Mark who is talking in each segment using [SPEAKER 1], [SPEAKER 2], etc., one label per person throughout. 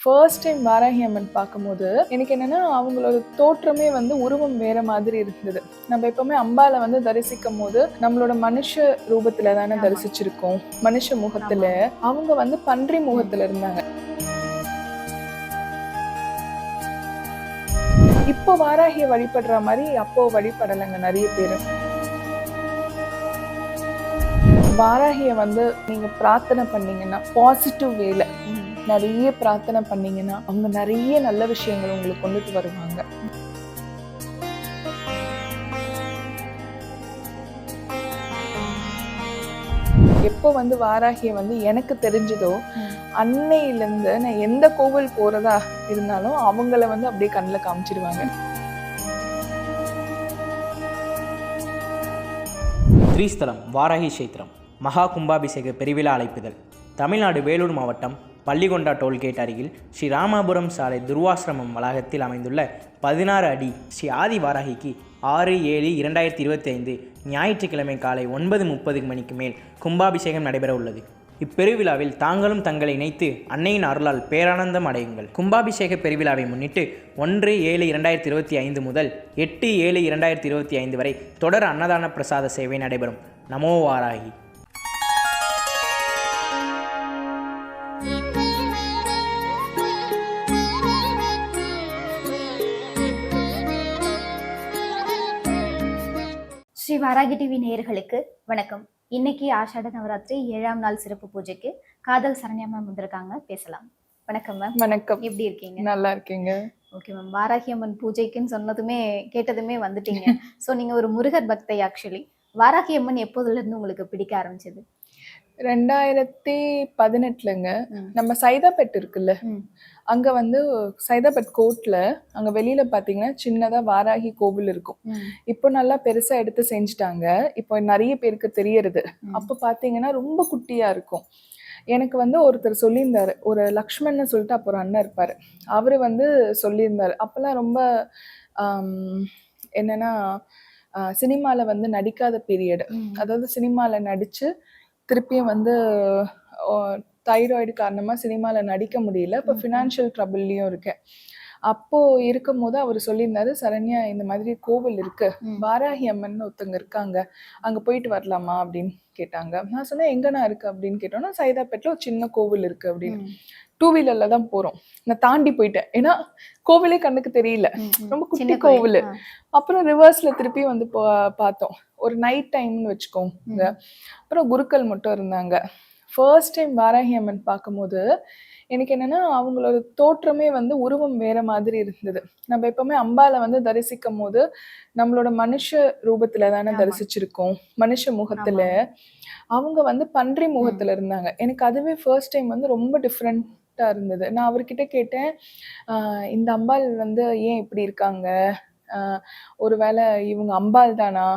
[SPEAKER 1] First time Varahi Amman பார்க்கும்போது எனக்கு என்னன்னா அவங்களோட தோற்றமே வந்து உருவம் வேற மாதிரி இருந்தது. நம்ம எப்பவுமே அம்பால வந்து தரிசிக்கும் போது நம்மளோட மனுஷ ரூபத்துல தானே தரிசிச்சிருக்கோம், மனுஷ முகத்துல. அவங்க வந்து பன்றி முகத்துல இருந்தாங்க. இப்போ வாராகியை வழிபடுற மாதிரி அப்போ வழிபடலைங்க நிறைய பேர். வாராகியை வந்து நீங்க பிரார்த்தனை பண்ணீங்கன்னா பாசிட்டிவ் வேல நிறைய பிரார்த்தனை பண்ணீங்கன்னா அவங்க நிறைய நல்ல விஷயங்கள் உங்களுக்கு கொண்டுட்டு வருவாங்க. எப்போ வந்து வாராகியை வந்து எனக்கு தெரிஞ்சதோ அன்னையிலேருந்து நான் எந்த கோவில் போறதா இருந்தாலும் அவங்கள வந்து அப்படியே கண்ணில் காமிச்சிடுவாங்க.
[SPEAKER 2] ஸ்ரீஸ்தலம் வாராகி கஷேத்திரம் மகா கும்பாபிஷேக பெருவிழா அழைப்புதல். தமிழ்நாடு வேலூர் மாவட்டம் பள்ளிகொண்டா டோல்கேட் அருகில் ஸ்ரீ ராமாபுரம் சாலை துர்வாசிரமம் வளாகத்தில் அமைந்துள்ள 16 அடி ஸ்ரீ ஆதி வாராகிக்கு 6/7/2025 ஞாயிற்றுக்கிழமை காலை 9:30 மணிக்கு மேல் கும்பாபிஷேகம் நடைபெற உள்ளது. இப்பெருவிழாவில் தாங்களும் தங்களை இணைத்து அன்னையின் அருளால் பேரானந்தம் அடையுங்கள். கும்பாபிஷேக பெருவிழாவை முன்னிட்டு 1/7/2025 முதல் 8/7/2025 வரை தொடர் அன்னதான பிரசாத சேவை நடைபெறும். நமோ வாராகி.
[SPEAKER 3] ஸ்ரீ வாராகி டிவி நேயர்களுக்கு வணக்கம். இன்னைக்கு ஆஷாட நவராத்திரி 7ஆம் நாள் சிறப்பு பூஜைக்கு காதல் சரண்யா மேம் வந்திருக்காங்க, பேசலாம். வணக்கம் மேம்.
[SPEAKER 1] வணக்கம்.
[SPEAKER 3] எப்படி இருக்கீங்க?
[SPEAKER 1] நல்லா இருக்கீங்க.
[SPEAKER 3] Okay ma'am. வாராகி அம்மன் பூஜைக்குன்னு சொன்னதுமே கேட்டதுமே வந்துட்டீங்க. ஸோ நீங்க ஒரு முருகர் பக்தை. ஆக்சுவலி வாராகி அம்மன் எப்போதுல இருந்து உங்களுக்கு பிடிக்க ஆரம்பிச்சது?
[SPEAKER 1] 2018ங்க. நம்ம சைதாப்பேட் இருக்குல்ல, அங்க வந்து சைதாப்பேட் கோர்ட்ல அங்க வெளியில பாத்தீங்கன்னா சின்னதா வாராகி கோவில் இருக்கும். இப்போ நல்லா பெருசா எடுத்து செஞ்சுட்டாங்க. இப்போ நிறைய பேருக்கு தெரியறது. அப்ப பாத்தீங்கன்னா ரொம்ப குட்டியா இருக்கும். எனக்கு வந்து ஒருத்தர் சொல்லியிருந்தாரு, ஒரு லக்ஷ்மணன் சொல்லிட்டு அப்போ ஒரு அண்ணன் இருப்பாரு, அவரு வந்து சொல்லியிருந்தாரு. அப்பெல்லாம் ரொம்ப என்னன்னா சினிமால வந்து நடிக்காத பீரியட். அதாவது சினிமால நடிச்சு திருப்பியும் வந்து தைராய்டு காரணமாக சினிமாவில் நடிக்க முடியல. இப்போ ஃபினான்ஷியல் ட்ரபிள்லையும் இருக்கேன். அப்போ இருக்கும் போது அவர் சொல்லியிருந்தாரு, சரண்யா இந்த மாதிரி கோவில் இருக்கு, வாராகி அம்மன் ஒருத்தங்க இருக்காங்க, அங்கே போயிட்டு வரலாமா அப்படின்னு கேட்டாங்க. நான் சொன்னேன், எங்கண்ணா இருக்கு அப்படின்னு கேட்டோன்னா, சைதாப்பேட்டில் ஒரு சின்ன கோவில் இருக்கு அப்படின்னு. 2 வீலர்ல தான் போறோம். நான் தாண்டி போயிட்டேன், ஏன்னா கோவிலே கண்ணுக்கு தெரியல, ரொம்ப குட்டி கோவில். அப்புறம் ரிவர்ஸ்ல திருப்பி வந்து பார்த்தோம். ஒரு நைட் டைம்னு வச்சுக்கோங்க. அப்புறம் குருக்கள் மட்டும் இருந்தாங்க. ஃபர்ஸ்ட் டைம் வாராகி அம்மன் பார்க்கும்போது எனக்கு என்னன்னா அவங்களோட தோற்றமே வந்து உருவம் வேற மாதிரி இருந்தது. நம்ம எப்பவுமே அம்பால வந்து தரிசிக்கும் போது நம்மளோட மனுஷ ரூபத்துல தானே தரிசிச்சிருக்கோம், மனுஷ முகத்துல. அவங்க வந்து பன்றி முகத்துல இருந்தாங்க. எனக்கு அதுவே ஃபர்ஸ்ட் டைம் வந்து ரொம்ப டிஃப்ரெண்டா இருந்தது. நான் அவர்கிட்ட கேட்டேன், இந்த அம்பாள் வந்து ஏன் இப்படி இருக்காங்க, ஒருவேளை இவங்க அம்பாள் தானா,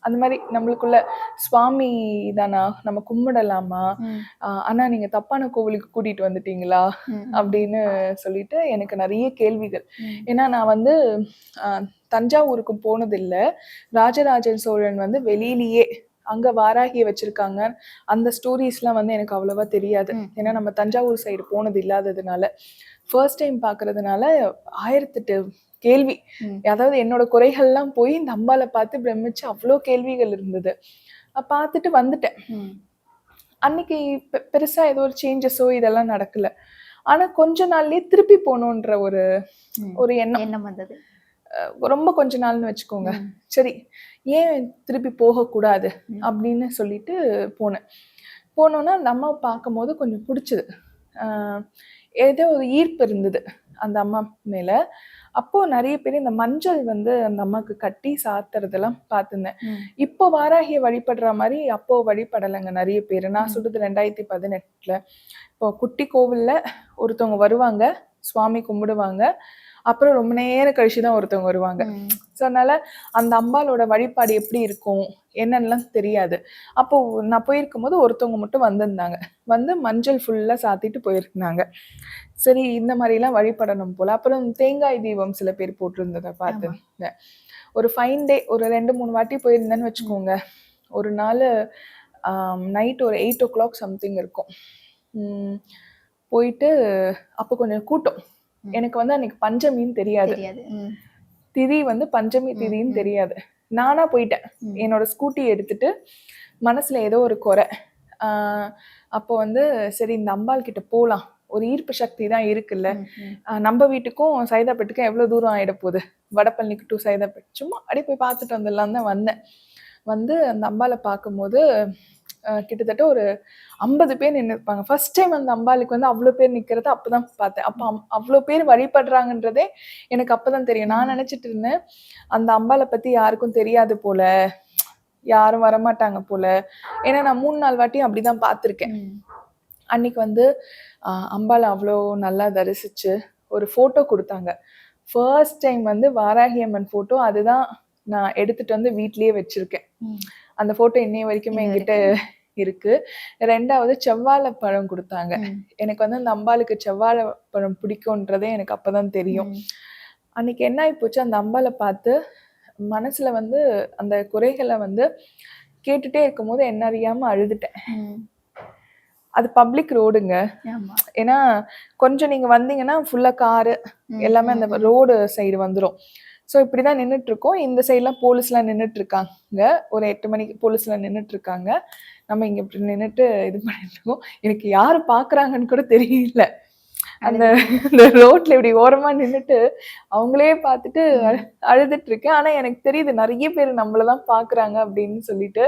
[SPEAKER 1] அந்த மாதிரி நம்மளுக்குள்ள சுவாமி தானா, நம்ம கும்பிடலாமா, ஆனா நீங்க தப்பான கோவிலுக்கு கூட்டிட்டு வந்துட்டீங்களா அப்படின்னு சொல்லிட்டு எனக்கு நிறைய கேள்விகள். ஏன்னா நான் வந்து தஞ்சாவூருக்கு போனதில்லை. ராஜராஜ சோழன் வந்து வெளியிலேயே அங்க வாராகியை வச்சிருக்காங்க, அந்த ஸ்டோரிஸ்லாம் வந்து எனக்கு அவ்வளவா தெரியாது. ஏன்னா நம்ம தஞ்சாவூர் சைடு போனது இல்லாததுனால, ஃபர்ஸ்ட் டைம் பாக்குறதுனால 1008 கேள்வி. அதாவது என்னோட குறைகள்லாம் போய் இந்த அம்பாலை பார்த்து பிரமிச்சு அவ்வளோ கேள்விகள் இருந்தது. பார்த்துட்டு வந்துட்டேன். அன்னைக்கு பெருசா ஏதோ ஒரு சேஞ்சஸோ இதெல்லாம் நடக்கல. ஆனா கொஞ்ச நாள்லயே திருப்பி போகணுன்ற ஒரு எண்ணம் வந்தது. ரொம்ப கொஞ்ச நாள்னு வச்சுக்கோங்க. சரி, ஏன் திருப்பி போகக்கூடாது அப்படின்னு சொல்லிட்டு போனோன்னா அந்த அம்மா பார்க்கும் போது கொஞ்சம் பிடிச்சது. ஏதோ ஒரு ஈர்ப்பு இருந்தது அந்த அம்மா மேல. அப்போ நிறைய பேர் இந்த மஞ்சள் வந்து அந்த அம்மாவுக்கு கட்டி சாத்துறதெல்லாம் பார்த்துருந்தேன். இப்போ வாராகியை வழிபடுற மாதிரி அப்போ வழிபடலைங்க நிறைய பேர். நான் சொல்றது 2018ல. இப்போ குட்டி கோவில்ல ஒருத்தவங்க வருவாங்க, சுவாமி கும்பிடுவாங்க, அப்புறம் ரொம்ப நேரம் கழிச்சுதான் ஒருத்தவங்க வருவாங்க. ஸோ அதனால அந்த அம்பாலோட வழிபாடு எப்படி இருக்கும் என்னன்னுலாம் தெரியாது. அப்போ நான் போயிருக்கும் போது ஒருத்தவங்க மட்டும் வந்திருந்தாங்க, வந்து மஞ்சள் ஃபுல்லா சாத்திட்டு போயிருந்தாங்க. சரி, இந்த மாதிரிலாம் வழிபடணும் போல. அப்புறம் தேங்காய் தீபம் சில பேர் போட்டிருந்ததை பார்த்துருந்தேன். ஒரு ஃபைன் டே, ஒரு 2-3 வாட்டி போயிருந்தேன்னு வச்சுக்கோங்க. ஒரு நாள் நைட் ஒரு 8 o'clock சம்திங் இருக்கும். போயிட்டு அப்போ கொஞ்சம் கூட்டம். எனக்கு வந்து அன்னைக்கு பஞ்சமின்னு தெரியாது, திதி வந்து பஞ்சமி திதின்னு தெரியாது. நானா போயிட்டேன் என்னோட ஸ்கூட்டி எடுத்துட்டு. மனசுல ஏதோ ஒரு குறை. அப்போ வந்து சரி இந்த அம்பாள் கிட்ட போகலாம், ஒரு ஈர்ப்பு சக்தி தான் இருக்குல்ல. நம்ம வீட்டுக்கும் சைதாப்பேட்டுக்கும் எவ்வளோ தூரம் ஆகிட போகுது, வடபழனிக்கு டு சைதாப்பேட், சும்மா அப்படியே போய் பார்த்துட்டு வந்துடலாம் தான் வந்தேன். வந்து அந்த அம்பாளை பார்க்கும்போது கிட்டத்தட்ட ஒரு 50 பேர் நின்று இருப்பாங்க. ஃபர்ஸ்ட் டைம் அந்த அம்பாளுக்கு வந்து அவ்வளோ பேர் நிற்கிறத அப்போதான் பார்த்தேன். அப்போ அவ்வளோ பேர் வழிபடுறாங்கன்றதே எனக்கு அப்போதான் தெரியும். நான் நினச்சிட்டு இருந்தேன் அந்த அம்பாளை பற்றி யாருக்கும் தெரியாது போல, யாரும் வரமாட்டாங்க போல. ஏன்னா நான் 3 நாள் வாட்டியும் அப்படிதான் பார்த்துருக்கேன். அன்னைக்கு வந்து அம்பாளை அவ்வளோ நல்லா தரிசிச்சு ஒரு ஃபோட்டோ கொடுத்தாங்க. ஃபர்ஸ்ட் டைம் வந்து வாராகி அம்மன் ஃபோட்டோ, அதுதான் நான் எடுத்துட்டு வந்து வீட்லயே வச்சிருக்கேன். அந்த ஃபோட்டோ இன்னைய வரைக்குமே என்கிட்ட இருக்கு. 2வது செவ்வாழை பழம் கொடுத்தாங்க. எனக்கு வந்து அந்த அம்பாளுக்கு செவ்வாழை பழம் பிடிக்கும்ன்றதே எனக்கு அப்பதான் தெரியும். அன்னைக்கு என்ன ஆகி போச்சு, அந்த அம்பாளை பார்த்து மனசுல வந்து அந்த குறைகளை வந்து கேட்டுட்டே இருக்கும்போது என்ன அறியாம அழுதுட்டேன். அது பப்ளிக் ரோடுங்க. ஏன்னா கொஞ்சம் நீங்க வந்தீங்கன்னா ஃபுல்லா காரு எல்லாமே அந்த ரோடு சைடு வந்துடும். ஸோ இப்படிதான் நின்றுட்டு இருக்கோம். இந்த சைட்லாம் போலீஸ்லாம் நின்றுட்டு இருக்காங்க. ஒரு 8 மணிக்கு போலீஸ்லாம் நின்றுட்டு இருக்காங்க. நம்ம இங்க இப்படி நின்றுட்டு இது பண்ணிட்டு இருக்கோம். எனக்கு யாரு பாக்குறாங்கன்னு கூட தெரியல. அந்த ரோட்ல இப்படி ஓரமா நின்றுட்டு அவங்களே பார்த்துட்டு அழுதுட்டு இருக்கேன். ஆனா எனக்கு தெரியுது நிறைய பேர் நம்மளதான் பாக்குறாங்க அப்படின்னு சொல்லிட்டு.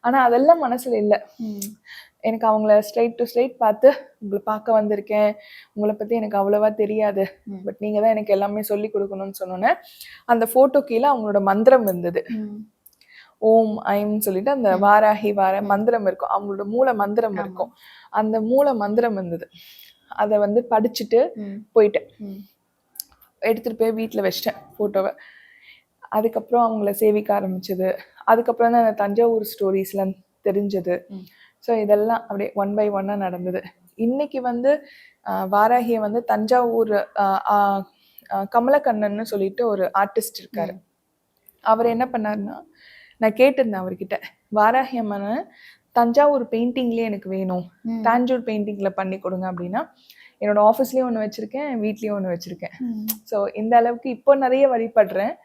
[SPEAKER 1] ஆனா அதெல்லாம் மனசுல இல்லை. எனக்கு அவங்கள ஸ்ட்ரைட் டு ஸ்ட்ரைட் பார்த்து, உங்களை பார்க்க வந்திருக்கேன், உங்களை பற்றி எனக்கு அவ்வளோவா தெரியாது, பட் நீங்கள் தான் எனக்கு எல்லாமே சொல்லி கொடுக்கணும்னு சொன்னோன்னே அந்த ஃபோட்டோ கீழே அவங்களோட மந்திரம் இருந்தது. ஓம் ஐம்னு சொல்லிட்டு அந்த வாராகி மந்திரம் இருக்கும், அவங்களோட மூல மந்திரம் இருக்கும். அந்த மூல மந்திரம் இருந்தது. அதை வந்து படிச்சுட்டு போயிட்டேன். எடுத்துகிட்டு போய் வீட்டில் வச்சிட்டேன் ஃபோட்டோவை. அதுக்கப்புறம் அவங்கள சேவிக்க ஆரம்பிச்சது. அதுக்கப்புறம் தான் அந்த தஞ்சாவூர் ஸ்டோரிஸ்லாம் தெரிஞ்சது. ஸோ இதெல்லாம் அப்படியே 1 by 1 நடந்தது. இன்னைக்கு வந்து வாராகியை வந்து தஞ்சாவூர் கமலக்கண்ணன்னு சொல்லிட்டு ஒரு ஆர்டிஸ்ட் இருக்காரு. அவர் என்ன பண்ணாருன்னா, நான் கேட்டிருந்தேன் அவர்கிட்ட, வாராகி அம்மனை தஞ்சாவூர் பெயிண்டிங்லேயே எனக்கு வேணும், தாஞ்சூர் பெயிண்டிங்கில் பண்ணி கொடுங்க அப்படின்னா, என்னோட ஆஃபீஸ்லேயும் ஒன்று வச்சுருக்கேன், வீட்லேயும் ஒன்று வச்சுருக்கேன். ஸோ இந்த அளவுக்கு இப்போ நிறைய வழிபடுறேன்.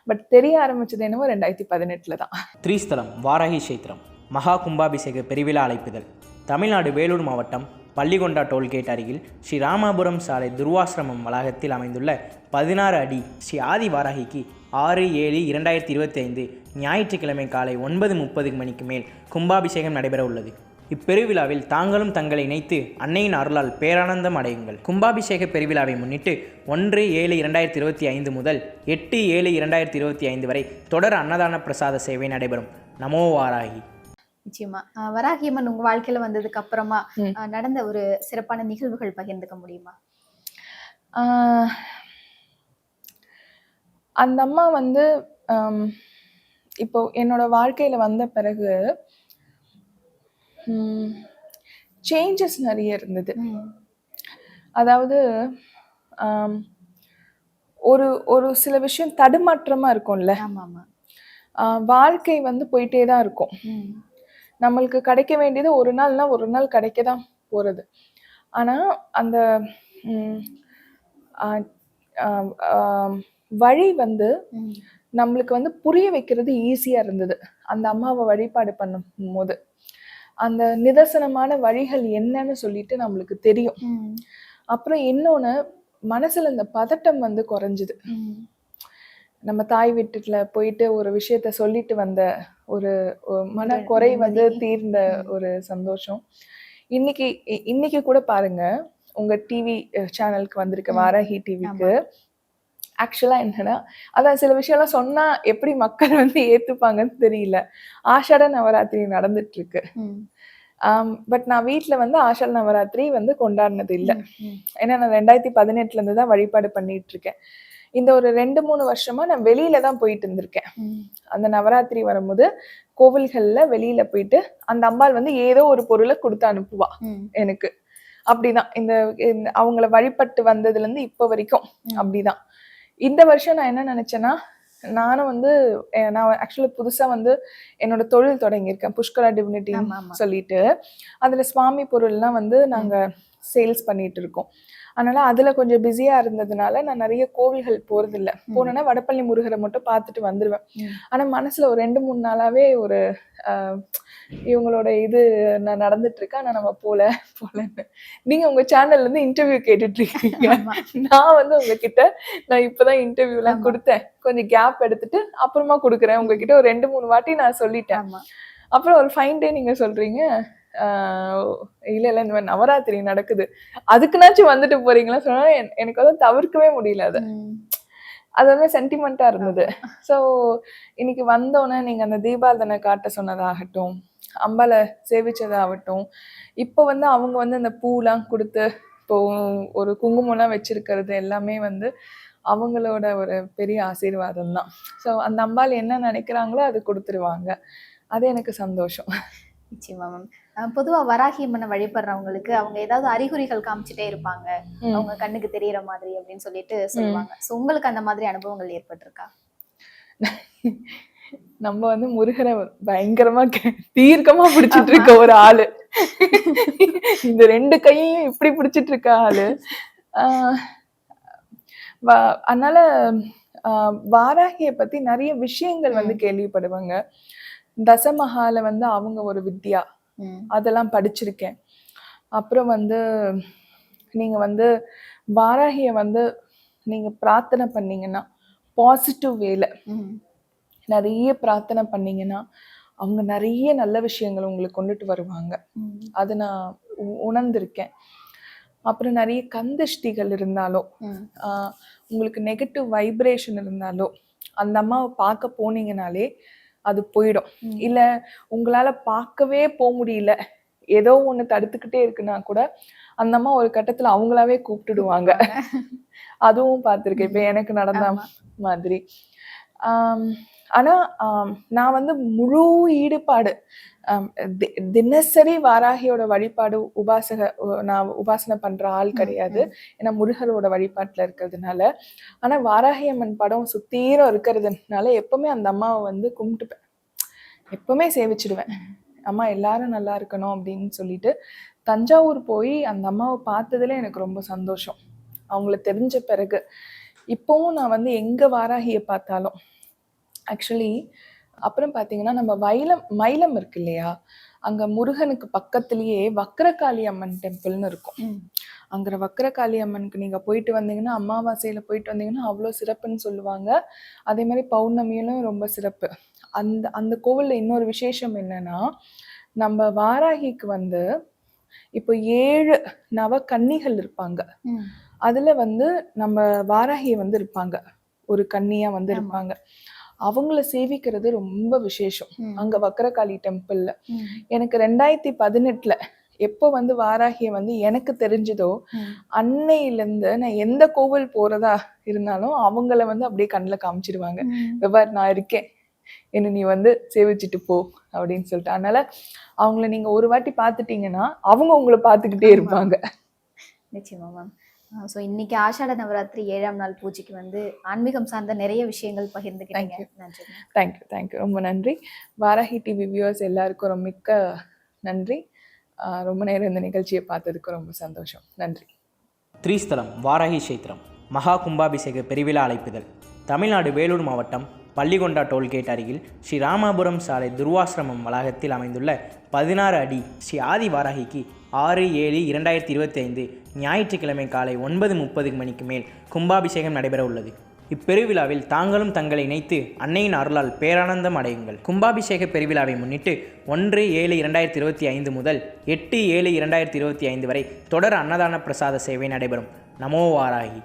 [SPEAKER 1] பட் தெரிய ஆரம்பிச்சது என்னவோ 2018 தான்.
[SPEAKER 2] திரிஸ்தலம் வாராகி கஷேத்திரம் மகா கும்பாபிஷேக பெருவிழா அழைப்புதல். தமிழ்நாடு வேலூர் மாவட்டம் பள்ளிகொண்டா டோல்கேட் அருகில் ஸ்ரீ ராமாபுரம் சாலை துர்வாசிரமம் வளாகத்தில் அமைந்துள்ள 16 அடி ஸ்ரீ ஆதி வாராகிக்கு 6/7/2025 ஞாயிற்றுக்கிழமை காலை 9:30 மணிக்கு மேல் கும்பாபிஷேகம் நடைபெற உள்ளது. இப்பெருவிழாவில் தாங்களும் தங்களை இணைத்து அன்னையின் அருளால் பேரானந்தம் அடையுங்கள். கும்பாபிஷேக பெருவிழாவை முன்னிட்டு 1/7/2025 முதல் 8/7/2025 வரை தொடர் அன்னதான பிரசாத சேவை நடைபெறும். நமோ வாராகி.
[SPEAKER 3] நிச்சயமா வராகி அம்மன் உங்க வாழ்க்கையில வந்ததுக்கு அப்புறமா நடந்த ஒரு சிறப்பான நிகழ்வுகள் பகிர்ந்துக்க முடியுமா?
[SPEAKER 1] அந்த அம்மா வந்து இப்போ என்னோட வாழ்க்கையில வந்த பிறகு சேஞ்சஸ் நிறைய இருந்தது. அதாவது ஒரு ஒரு சில விஷயம் தடுமாற்றமா இருக்கும்ல. வாழ்க்கை வந்து போயிட்டே தான் இருக்கும். நம்மளுக்கு கிடைக்க வேண்டியது ஒரு நாள்னா ஒரு நாள் கிடைக்க தான் போறது. ஆனா அந்த வழி வந்து நம்மளுக்கு வந்து புரிய வைக்கிறது ஈஸியா இருந்தது அந்த அம்மாவை வழிபாடு பண்ணும் போது. அந்த நிதர்சனமான வழிகள் என்னன்னு சொல்லிட்டு நம்மளுக்கு தெரியும். அப்புறம் இன்னொன்னு, மனசுல இந்த பதட்டம் வந்து குறைஞ்சுது. நம்ம தாய் வீட்டுல போயிட்டு ஒரு விஷயத்த சொல்லிட்டு வந்த ஒரு மனக்குறை வந்து தீர்ந்த ஒரு சந்தோஷம். இன்னைக்கு கூட பாருங்க, உங்க டிவி சேனலுக்கு வந்திருக்க வாராகி டிவிக்கு ஆக்சுவலா என்னன்னா, அதான் சில விஷயம்லாம் சொன்னா எப்படி மக்கள் வந்து ஏத்துப்பாங்கன்னு தெரியல. ஆஷாட நவராத்திரி நடந்துட்டு இருக்கு. பட் நான் வீட்டுல வந்து ஆஷாட நவராத்திரி வந்து கொண்டாடினது இல்லை. ஏன்னா நான் 2018 இருந்து தான் வழிபாடு பண்ணிட்டு இருக்கேன். இந்த ஒரு 2-3 வருஷமா நான் வெளியில தான் போயிட்டு இருந்திருக்கேன். அந்த நவராத்திரி வரும்போது கோவில்கள்ல வெளியில போயிட்டு அந்த அம்பாள் வந்து ஏதோ ஒரு பொருளை கொடுத்து அனுப்புவா எனக்கு. அப்படிதான் இந்த அவங்கள வழிபட்டு வந்ததுல இருந்து இப்ப வரைக்கும் அப்படிதான். இந்த வருஷம் நான் என்ன நினைச்சேன்னா, நானும் வந்து நான் ஆக்சுவலா புதுசா வந்து என்னோட தொழில் தொடங்கியிருக்கேன், புஷ்கரா டிவினிட்டி சொல்லிட்டு. அதுல சுவாமி பொருள்லாம் வந்து நாங்க சேல்ஸ் பண்ணிட்டு இருக்கோம். அதனால அதுல கொஞ்சம் பிஸியா இருந்ததுனால நான் நிறைய கோவில்கள் போறதில்ல. போனேன்னா வடபழனி முருகரை மட்டும் பார்த்துட்டு வந்துருவேன். ஆனா மனசுல ஒரு 2-3 நாளாவே ஒரு இவங்களோட இது நான் நடந்துட்டு இருக்கேன். ஆனா நம்ம போலன்னு நீங்க உங்க சேனல்ல இருந்து இன்டர்வியூ கேட்டுட்டு இருக்கீங்க. நான் வந்து உங்ககிட்ட நான் இப்பதான் இன்டர்வியூ எல்லாம் கொடுத்தேன். கொஞ்சம் கேப் எடுத்துட்டு அப்புறமா கொடுக்குறேன் உங்ககிட்ட. ஒரு 2-3 வாட்டி நான் சொல்லிட்டேன். அப்புறம் ஒரு ஃபைன் டே நீங்க சொல்றீங்க இல்ல இந்த மாதிரி நவராத்திரி நடக்குது அதுக்குனாச்சும் வந்துட்டு போறீங்களா சொன்னா எனக்கு வந்து தவிர்க்கவே முடியல. அது வந்து சென்டிமெண்டா இருந்தது. ஸோ இன்னைக்கு வந்தோன்னே நீங்க அந்த தீபாரதனை காட்ட சொன்னதாகட்டும், அம்பால சேவிச்சதாகட்டும், இப்போ வந்து அவங்க வந்து அந்த பூலாம் கொடுத்து இப்போ ஒரு குங்குமம்லாம் வச்சிருக்கிறது எல்லாமே வந்து அவங்களோட ஒரு பெரிய ஆசீர்வாதம் தான். ஸோ அந்த அம்பாள் என்ன நினைக்கிறாங்களோ அது கொடுத்துருவாங்க. அது எனக்கு சந்தோஷம்.
[SPEAKER 3] நிச்சயமா மேம். பொதுவா வராகி அம்மனை வழிபடுறவங்களுக்கு அவங்க ஏதாவது அறிகுறிகள் காமிச்சிட்டே இருப்பாங்க, அவங்க கண்ணுக்கு தெரியற மாதிரி அப்படின்னு சொல்லிட்டு சொல்லுவாங்க. சோ உங்களுக்கு அந்த மாதிரி அனுபவங்கள் ஏற்பட்டிருக்கா?
[SPEAKER 1] நம்ம வந்து முருகரை பயங்கரமா தீர்க்கமா பிடிச்சிட்டு இருக்க ஒரு ஆளு. இந்த 2 கையையும் இப்படி பிடிச்சிட்டு இருக்க ஆளு. அதனால வாராகிய பத்தி நிறைய விஷயங்கள் வந்து கேள்விப்படுவாங்க. தசமகால வந்து அவங்க ஒரு வித்யா அதெல்லாம் படிச்சிருக்கேன். அப்புறம் வந்து நீங்க வந்து வாராகிய வந்து நீங்க பிரார்த்தனை பண்ணீங்கன்னா பாசிட்டிவ் வேல நிறைய பிரார்த்தனை பண்ணீங்கன்னா அவங்க நிறைய நல்ல விஷயங்கள் உங்களுக்கு கொண்டுட்டு வருவாங்க. அது நான் உணர்ந்திருக்கேன். அப்புறம் நிறைய கந்தஷ்டிகள் இருந்தாலோ உங்களுக்கு நெகட்டிவ் வைப்ரேஷன் இருந்தாலோ அந்த அம்மாவை பார்க்க போனீங்கனாலே அது போயிடும். இல்ல உங்களால பார்க்கவே போக முடியல, ஏதோ ஒண்ணு தடுத்துக்கிட்டே இருக்குன்னா கூட அந்த அம்மா ஒரு கட்டத்துல அவங்களாவே கூப்பிட்டுடுவாங்க. அதுவும் பார்த்திருக்கேன் இப்ப எனக்கு நடந்த மாதிரி. ஆனா நான் வந்து முழு ஈடுபாடு தினசரி வாராகியோட வழிபாடு நான் உபாசனை பண்ற ஆள் கிடையாது. ஏன்னா முருகரோட வழிபாட்டுல இருக்கிறதுனால. ஆனா வாராகி அம்மன் படம் சுத்தீரம் இருக்கிறதுனால எப்பவுமே அந்த அம்மாவை வந்து கும்பிட்டுப்பேன், எப்பவுமே சேவிச்சிடுவேன். அம்மா எல்லாரும் நல்லா இருக்கணும் அப்படின்னு சொல்லிட்டு. தஞ்சாவூர் போய் அந்த அம்மாவை பார்த்ததுல எனக்கு ரொம்ப சந்தோஷம், அவங்கள தெரிஞ்ச பிறகு. இப்பவும் நான் வந்து எங்க வாராகியை பார்த்தாலும் ஆக்சுவலி அப்புறம் பார்த்தீங்கன்னா நம்ம மயிலம் இருக்கு இல்லையா, அங்க முருகனுக்கு பக்கத்துலயே வக்ரகாளி அம்மன் டெம்பிள்னு இருக்கும். அங்க வக்ரகாளி அம்மனுக்கு நீங்க போயிட்டு வந்தீங்கன்னா, அமாவாசையில போயிட்டு வந்தீங்கன்னா அவ்வளோ சிறப்புன்னு சொல்லுவாங்க. அதே மாதிரி பௌர்ணமியிலும் ரொம்ப சிறப்பு. அந்த கோவில்ல இன்னொரு விசேஷம் என்னன்னா, நம்ம வாராகிக்கு வந்து இப்போ 7 நவகன்னிகள் இருப்பாங்க. அதுல வந்து நம்ம வாராகி வந்து இருப்பாங்க, ஒரு கன்னியா வந்து இருப்பாங்க. அவங்கள சேவிக்கிறது ரொம்ப விசேஷம் அங்க வக்ரகாளி டெம்பிள்ல. எனக்கு 2018 எப்போ வந்து வாராகிய வந்து எனக்கு தெரிஞ்சதோ அன்னையில இருந்து நான் எந்த கோவில் போறதா இருந்தாலும் அவங்கள வந்து அப்படியே கண்ணில் காமிச்சிடுவாங்க. நான் இருக்கேன், என்ன நீ வந்து சேவிச்சுட்டு போ அப்படின்னு சொல்லிட்டு. அதனால அவங்கள நீங்க ஒரு வாட்டி பார்த்துட்டீங்கன்னா அவங்க உங்களை பார்த்துக்கிட்டே இருப்பாங்க.
[SPEAKER 3] நிச்சயமா மேம். ஸோ இன்னைக்கு ஆஷாட நவராத்திரி 7ஆம் நாள் பூஜைக்கு வந்து ஆன்மீகம் சார்ந்த நிறைய விஷயங்கள் பகிர்ந்துக்கிட்டீங்க. நன்றி.
[SPEAKER 1] தேங்க்யூ, ரொம்ப நன்றி. வாராகி டிவி வியூவர்ஸ் எல்லாருக்கும் ரொம்ப மிக்க நன்றி. ரொம்ப நேரம் இந்த நிகழ்ச்சியை பார்த்ததுக்கு ரொம்ப சந்தோஷம். நன்றி.
[SPEAKER 2] திரிஸ்தலம் வாராகி கஷேத்திரம் மகா கும்பாபிஷேக பெருவிழா அழைப்புதல். தமிழ்நாடு வேலூர் மாவட்டம் பள்ளிகொண்டா டோல்கேட் அருகில் ஸ்ரீ ராமாபுரம் சாலை துர்வாசிரமம் வளாகத்தில் அமைந்துள்ள 16 அடி ஸ்ரீ ஆதி வாராகிக்கு 6/7/2025 ஞாயிற்றுக்கிழமை காலை 9:30 மணிக்கு மேல் கும்பாபிஷேகம் நடைபெற உள்ளது. இப்பெருவிழாவில் தாங்களும் தங்களை இணைத்து அன்னையின் அருளால் பேரானந்தம் அடையுங்கள். கும்பாபிஷேக பெருவிழாவை முன்னிட்டு 1/7/2025 முதல் 8/7/2025 வரை தொடர் அன்னதான பிரசாத சேவை நடைபெறும். நமோ வாராகி.